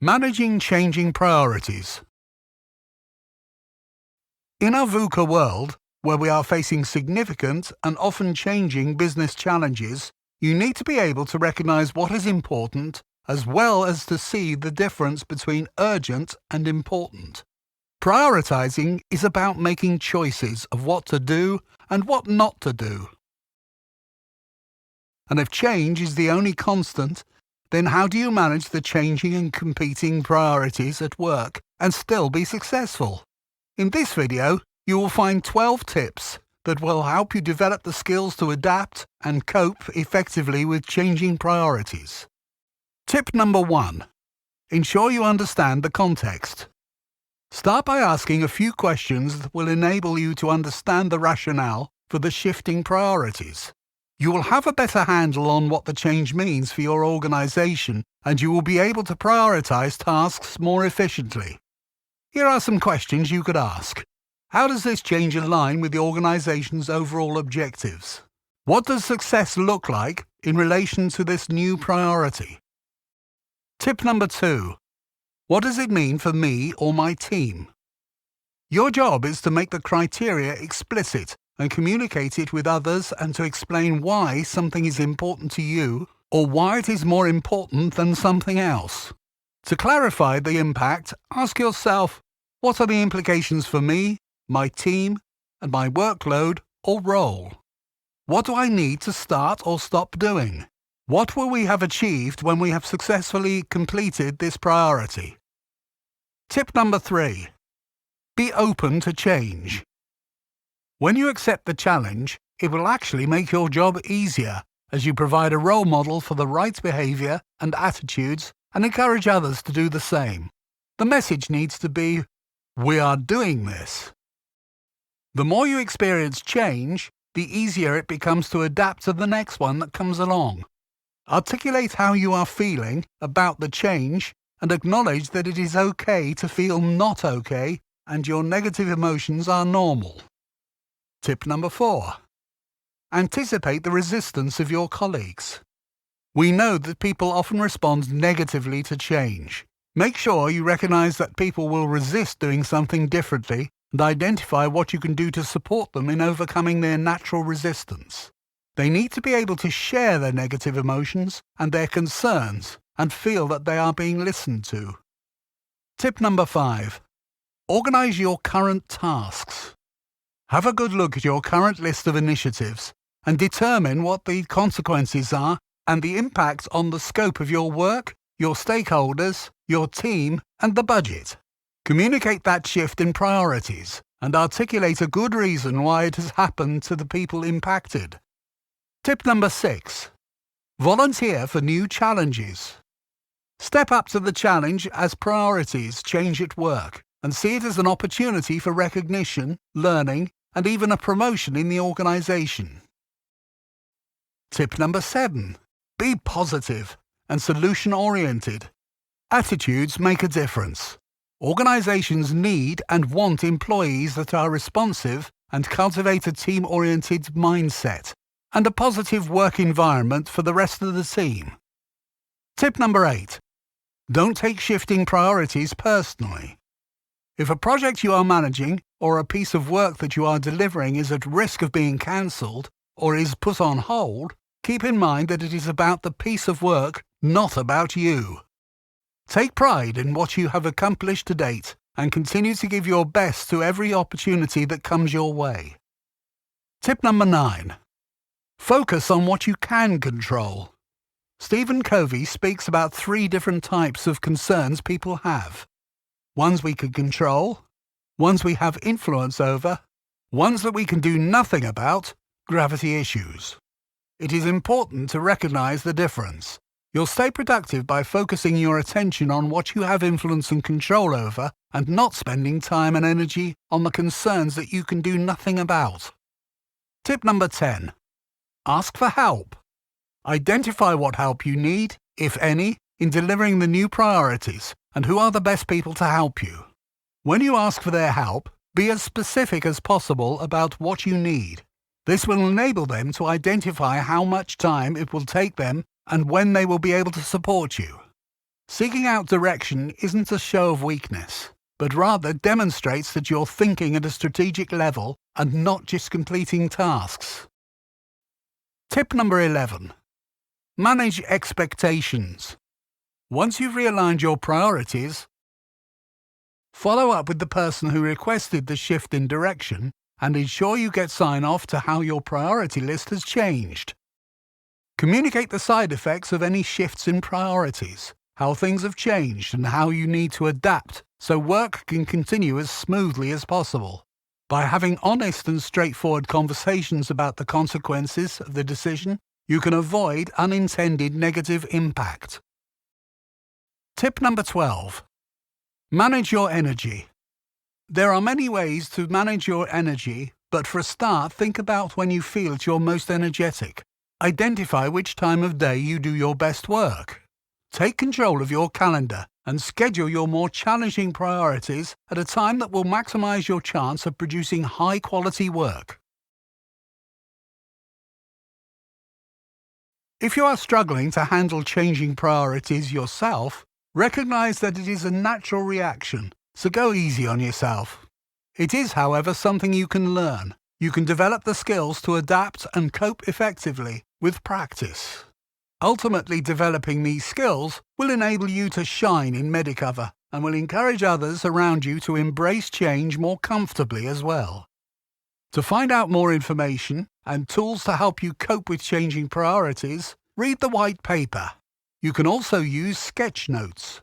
Managing changing priorities. In our VUCA world, where we are facing significant and often changing business challenges, you need to be able to recognize what is important as well as to see the difference between urgent and important. Prioritizing is about making choices of what to do and what not to do. And if change is the only constant, then how do you manage the changing and competing priorities at work and still be successful? In this video, you will find 12 tips that will help you develop the skills to adapt and cope effectively with changing priorities. Tip number 1. Ensure you understand the context. Start by asking a few questions that will enable you to understand the rationale for the shifting priorities. You will have a better handle on what the change means for your organization, and you will be able to prioritize tasks more efficiently. Here are some questions you could ask. How does this change align with the organization's overall objectives? What does success look like in relation to this new priority? Tip number 2. What does it mean for me or my team? Your job is to make the criteria explicit and communicate it with others and to explain why something is important to you or why it is more important than something else. To clarify the impact, ask yourself, what are the implications for me, my team, and my workload or role? What do I need to start or stop doing? What will we have achieved when we have successfully completed this priority? Tip number 3. Be open to change. When you accept the challenge, it will actually make your job easier as you provide a role model for the right behavior and attitudes and encourage others to do the same. The message needs to be, we are doing this. The more you experience change, the easier it becomes to adapt to the next one that comes along. Articulate how you are feeling about the change and acknowledge that it is okay to feel not okay and your negative emotions are normal. Tip number 4. Anticipate the resistance of your colleagues. We know that people often respond negatively to change. Make sure you recognize that people will resist doing something differently and identify what you can do to support them in overcoming their natural resistance. They need to be able to share their negative emotions and their concerns and feel that they are being listened to. Tip number 5. Organize your current tasks. Have a good look at your current list of initiatives and determine what the consequences are and the impact on the scope of your work, your stakeholders, your team, and the budget. Communicate that shift in priorities and articulate a good reason why it has happened to the people impacted. Tip number 6. Volunteer for new challenges. Step up to the challenge as priorities change at work and see it as an opportunity for recognition, learning, and even a promotion in the organization. Tip number 7. Be positive and solution-oriented. Attitudes make a difference. Organizations need and want employees that are responsive and cultivate a team-oriented mindset and a positive work environment for the rest of the team. Tip number 8. Don't take shifting priorities personally. If a project you are managing or a piece of work that you are delivering is at risk of being cancelled or is put on hold, keep in mind that it is about the piece of work, not about you. Take pride in what you have accomplished to date and continue to give your best to every opportunity that comes your way. Tip number 9. Focus on what you can control. Stephen Covey speaks about 3 different types of concerns people have. Ones we can control, ones we have influence over, ones that we can do nothing about, gravity issues. It is important to recognize the difference. You'll stay productive by focusing your attention on what you have influence and control over and not spending time and energy on the concerns that you can do nothing about. Tip number 10. Ask for help. Identify what help you need, if any, in delivering the new priorities and who are the best people to help you. When you ask for their help, be as specific as possible about what you need. This will enable them to identify how much time it will take them and when they will be able to support you. Seeking out direction isn't a show of weakness, but rather demonstrates that you're thinking at a strategic level and not just completing tasks. Tip number 11. Manage expectations. Once you've realigned your priorities, follow up with the person who requested the shift in direction and ensure you get sign-off to how your priority list has changed. Communicate the side effects of any shifts in priorities, how things have changed and how you need to adapt so work can continue as smoothly as possible. By having honest and straightforward conversations about the consequences of the decision, you can avoid unintended negative impact. Tip number 12. Manage your energy. There are many ways to manage your energy, but for a start, think about when you feel at your most energetic. Identify which time of day you do your best work. Take control of your calendar and schedule your more challenging priorities at a time that will maximize your chance of producing high-quality work. If you are struggling to handle changing priorities yourself, recognize that it is a natural reaction, so go easy on yourself. It is, however, something you can learn. You can develop the skills to adapt and cope effectively with practice. Ultimately, developing these skills will enable you to shine in Medicover and will encourage others around you to embrace change more comfortably as well. To find out more information and tools to help you cope with changing priorities, read the white paper. You can also use sketch notes.